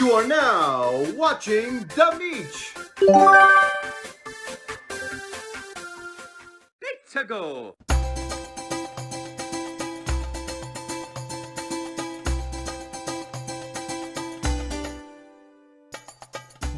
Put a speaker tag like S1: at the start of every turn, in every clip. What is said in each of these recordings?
S1: You are now watching Demeech.
S2: Let's go.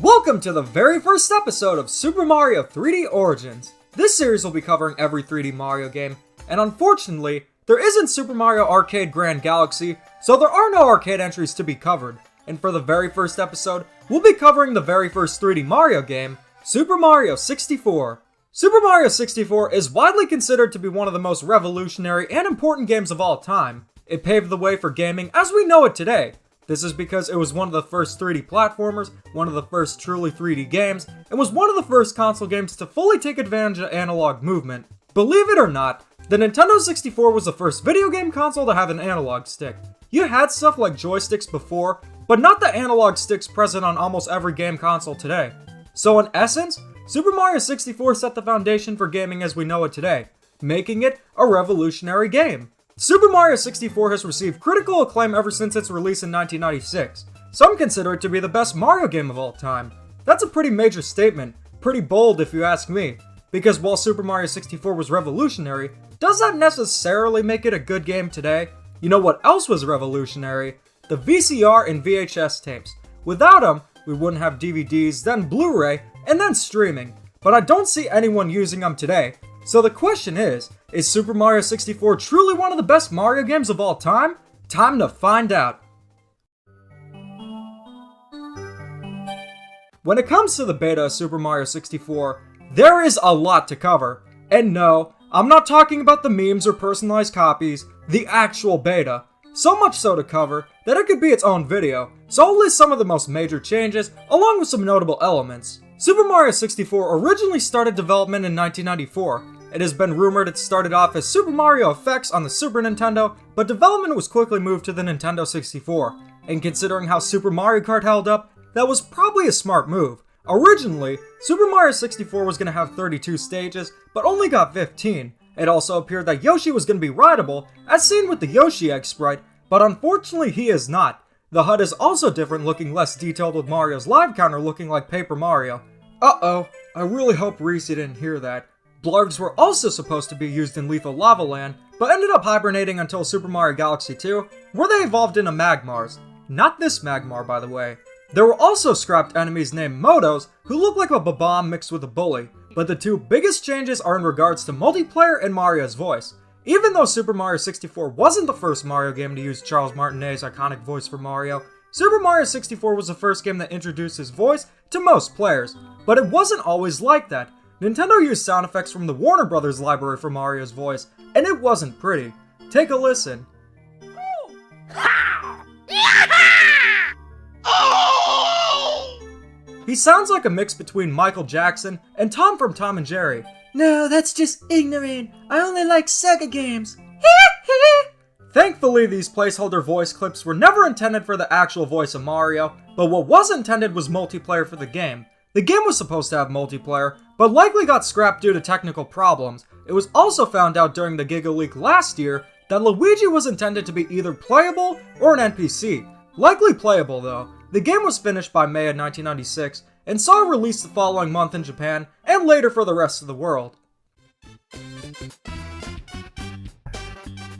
S3: Welcome to the very first episode of Super Mario 3D Origins. This series will be covering every 3D Mario game, and unfortunately, there isn't Super Mario Arcade Grand Galaxy, so there are no arcade entries to be covered. And for the very first episode, we'll be covering the very first 3D Mario game, Super Mario 64. Super Mario 64 is widely considered to be one of the most revolutionary and important games of all time. It paved the way for gaming as we know it today. This is because it was one of the first 3D platformers, one of the first truly 3D games, and was one of the first console games to fully take advantage of analog movement. Believe it or not, the Nintendo 64 was the first video game console to have an analog stick. You had stuff like joysticks before, but not the analog sticks present on almost every game console today. So in essence, Super Mario 64 set the foundation for gaming as we know it today, making it a revolutionary game. Super Mario 64 has received critical acclaim ever since its release in 1996. Some consider it to be the best Mario game of all time. That's a pretty major statement, pretty bold if you ask me, because while Super Mario 64 was revolutionary, does that necessarily make it a good game today? You know what else was revolutionary? The VCR and VHS tapes. Without them, we wouldn't have DVDs, then Blu-ray, and then streaming. But I don't see anyone using them today. So the question is Super Mario 64 truly one of the best Mario games of all time? Time to find out. When it comes to the beta of Super Mario 64, there is a lot to cover. And no, I'm not talking about the memes or personalized copies, the actual beta. So much so to cover that it could be its own video, so I'll list some of the most major changes, along with some notable elements. Super Mario 64 originally started development in 1994. It has been rumored it started off as Super Mario Effects on the Super Nintendo, but development was quickly moved to the Nintendo 64. And considering how Super Mario Kart held up, that was probably a smart move. Originally, Super Mario 64 was going to have 32 stages, but only got 15. It also appeared that Yoshi was going to be rideable, as seen with the Yoshi Egg sprite, but unfortunately he is not. The HUD is also different, looking less detailed, with Mario's live counter looking like Paper Mario. Uh-oh, I really hope Reese didn't hear that. Blargs were also supposed to be used in Lethal Lava Land, but ended up hibernating until Super Mario Galaxy 2, where they evolved into Magmars. Not this Magmar, by the way. There were also scrapped enemies named Motos, who look like a Babam mixed with a bully. But the two biggest changes are in regards to multiplayer and Mario's voice. Even though Super Mario 64 wasn't the first Mario game to use Charles Martinet's iconic voice for Mario, Super Mario 64 was the first game that introduced his voice to most players. But it wasn't always like that. Nintendo used sound effects from the Warner Brothers library for Mario's voice, and it wasn't pretty. Take a listen. He sounds like a mix between Michael Jackson and Tom from Tom and Jerry. No, that's just ignorant. I only like Sega games. Thankfully, these placeholder voice clips were never intended for the actual voice of Mario, but what was intended was multiplayer for the game. The game was supposed to have multiplayer, but likely got scrapped due to technical problems. It was also found out during the Giga Leak last year that Luigi was intended to be either playable or an NPC. Likely playable though. The game was finished by May of 1996, and saw a release the following month in Japan, and later for the rest of the world.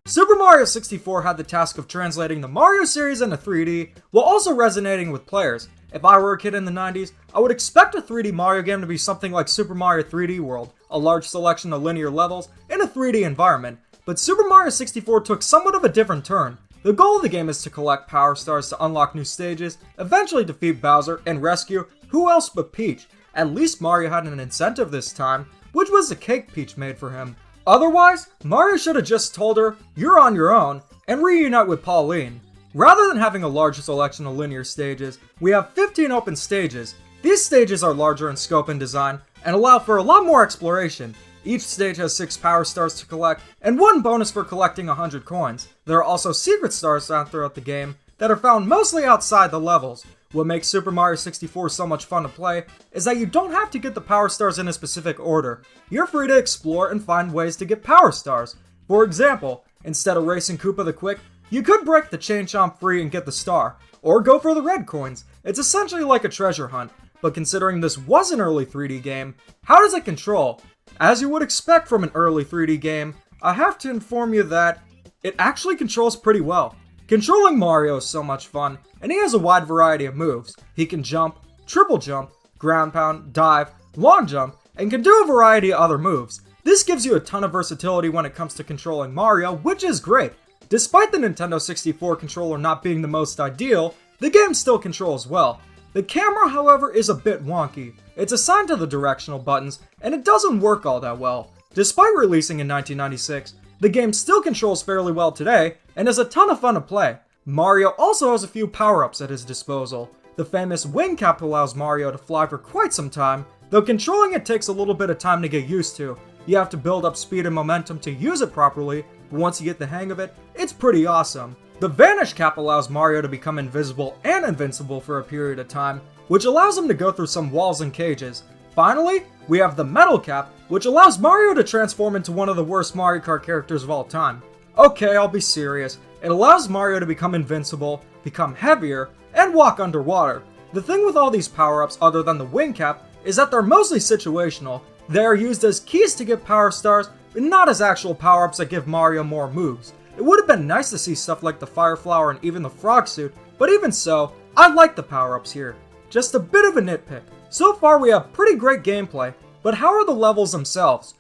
S3: Super Mario 64 had the task of translating the Mario series into 3D, while also resonating with players. If I were a kid in the 90s, I would expect a 3D Mario game to be something like Super Mario 3D World, a large selection of linear levels in a 3D environment, but Super Mario 64 took somewhat of a different turn. The goal of the game is to collect Power Stars to unlock new stages, eventually defeat Bowser, and rescue who else but Peach. At least Mario had an incentive this time, which was the cake Peach made for him. Otherwise, Mario should have just told her, "You're on your own," and reunite with Pauline. Rather than having a large selection of linear stages, we have 15 open stages. These stages are larger in scope and design, and allow for a lot more exploration. Each stage has 6 Power Stars to collect, and 1 bonus for collecting 100 coins. There are also secret stars found throughout the game that are found mostly outside the levels. What makes Super Mario 64 so much fun to play is that you don't have to get the Power Stars in a specific order. You're free to explore and find ways to get Power Stars. For example, instead of racing Koopa the Quick, You could break the chain chomp free and get the star, or go for the red coins. It's essentially like a treasure hunt, but considering this was an early 3D game, how does it control? As you would expect from an early 3D game, I have to inform you that it actually controls pretty well. Controlling Mario is so much fun, and he has a wide variety of moves. He can jump, triple jump, ground pound, dive, long jump, and can do a variety of other moves. This gives you a ton of versatility when it comes to controlling Mario, which is great. Despite the Nintendo 64 controller not being the most ideal, the game still controls well. The camera, however, is a bit wonky. It's assigned to the directional buttons, and it doesn't work all that well. Despite releasing in 1996, the game still controls fairly well today, and is a ton of fun to play. Mario also has a few power-ups at his disposal. The famous wing cap allows Mario to fly for quite some time, though controlling it takes a little bit of time to get used to. You have to build up speed and momentum to use it properly, but once you get the hang of it, it's pretty awesome. The vanish cap allows Mario to become invisible and invincible for a period of time, which allows him to go through some walls and cages. Finally, we have the metal cap, which allows Mario to transform into one of the worst Mario Kart characters of all time. Okay, I'll be serious. It allows Mario to become invincible, become heavier, and walk underwater. The thing with all these power-ups other than the wing cap is that they're mostly situational. They are used as keys to get power stars, but not as actual power-ups that give Mario more moves. It would have been nice to see stuff like the fire flower and even the frog suit, but even so, I like the power-ups here. Just a bit of a nitpick. So far we have pretty great gameplay, but how are the levels themselves?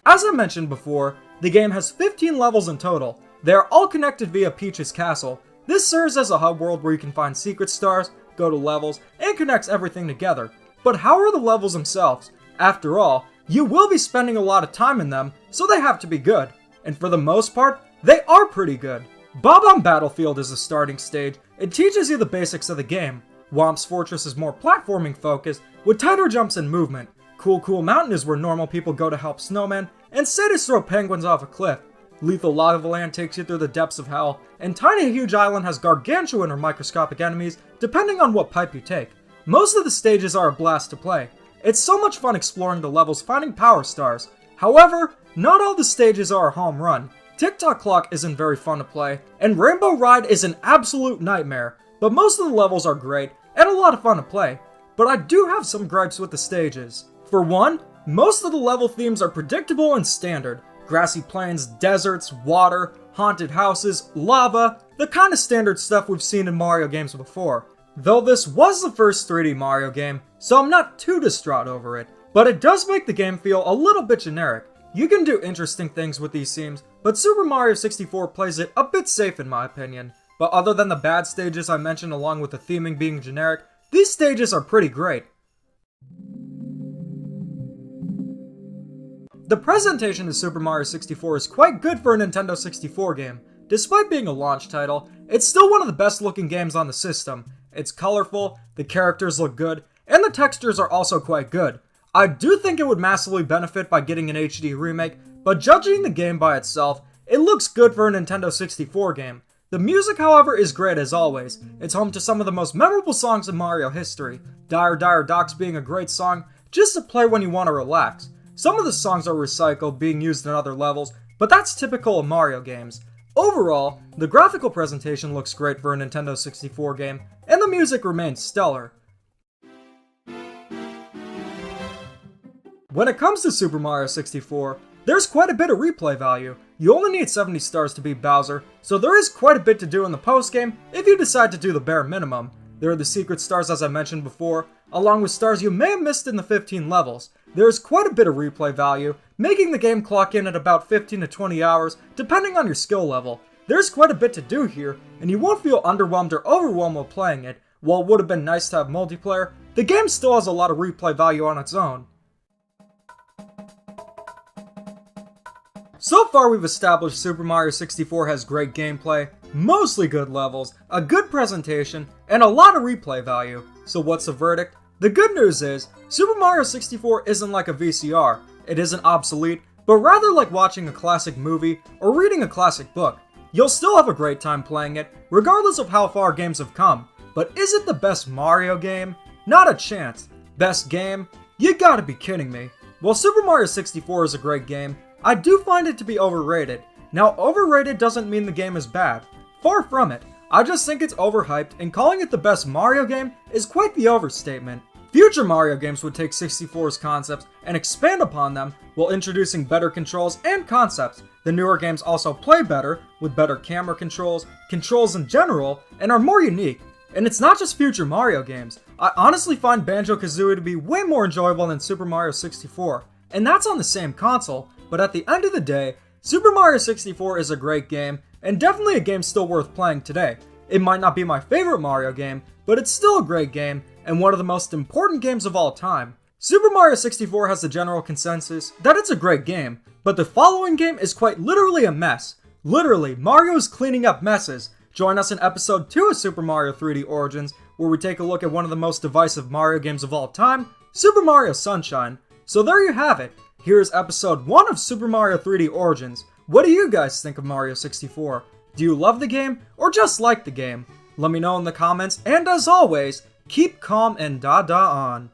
S3: As I mentioned before, the game has 15 levels in total. They are all connected via Peach's castle. This serves as a hub world where you can find secret stars, go to levels, and connects everything together. But how are the levels themselves? After all, you will be spending a lot of time in them, so they have to be good. And for the most part, they are pretty good. Bob-omb Battlefield is the starting stage. It teaches you the basics of the game. Womp's Fortress is more platforming focused, with tighter jumps and movement. Cool Mountain is where normal people go to help snowmen, and Sadist throw penguins off a cliff. Lethal Lava Land takes you through the depths of hell, and Tiny Huge Island has gargantuan or microscopic enemies, depending on what pipe you take. Most of the stages are a blast to play. It's so much fun exploring the levels finding power stars. However, not all the stages are a home run. Tick-Tock Clock isn't very fun to play, and Rainbow Ride is an absolute nightmare, but most of the levels are great, and a lot of fun to play. But I do have some gripes with the stages. For one, most of the level themes are predictable and standard. Grassy plains, deserts, water, haunted houses, lava, the kind of standard stuff we've seen in Mario games before. Though this was the first 3D Mario game, so I'm not too distraught over it, but it does make the game feel a little bit generic. You can do interesting things with these themes, but Super Mario 64 plays it a bit safe in my opinion. But other than the bad stages I mentioned along with the theming being generic, these stages are pretty great. The presentation of Super Mario 64 is quite good for a Nintendo 64 game. Despite being a launch title, it's still one of the best looking games on the system. It's colorful, the characters look good, and the textures are also quite good. I do think it would massively benefit by getting an HD remake, but judging the game by itself, it looks good for a Nintendo 64 game. The music, however, is great as always. It's home to some of the most memorable songs in Mario history, Dire Dire Docks being a great song just to play when you want to relax. Some of the songs are recycled, being used in other levels, but that's typical of Mario games. Overall, the graphical presentation looks great for a Nintendo 64 game, and the music remains stellar. When it comes to Super Mario 64, there's quite a bit of replay value. You only need 70 stars to beat Bowser, so there is quite a bit to do in the post-game if you decide to do the bare minimum. There are the secret stars as I mentioned before, along with stars you may have missed in the 15 levels. There is quite a bit of replay value, making the game clock in at about 15 to 20 hours, depending on your skill level. There's quite a bit to do here, and you won't feel underwhelmed or overwhelmed while playing it. While it would have been nice to have multiplayer, the game still has a lot of replay value on its own. So far we've established Super Mario 64 has great gameplay, mostly good levels, a good presentation, and a lot of replay value. So what's the verdict? The good news is, Super Mario 64 isn't like a VCR. It isn't obsolete, but rather like watching a classic movie or reading a classic book. You'll still have a great time playing it, regardless of how far games have come. But is it the best Mario game? Not a chance. Best game? You gotta be kidding me. While Super Mario 64 is a great game, I do find it to be overrated. Now, overrated doesn't mean the game is bad. Far from it. I just think it's overhyped, and calling it the best Mario game is quite the overstatement. Future Mario games would take 64's concepts and expand upon them while introducing better controls and concepts. The newer games also play better, with better camera controls in general, and are more unique. And it's not just future Mario games. I honestly find Banjo-Kazooie to be way more enjoyable than Super Mario 64. And that's on the same console, but at the end of the day, Super Mario 64 is a great game, and definitely a game still worth playing today. It might not be my favorite Mario game, but it's still a great game, and one of the most important games of all time. Super Mario 64 has the general consensus that it's a great game, but the following game is quite literally a mess. Literally, Mario is cleaning up messes. Join us in episode 2 of Super Mario 3D Origins, where we take a look at one of the most divisive Mario games of all time, Super Mario Sunshine. So there you have it. Here's episode 1 of Super Mario 3D Origins. What do you guys think of Mario 64? Do you love the game, or just like the game? Let me know in the comments, and as always, keep calm and da-da on.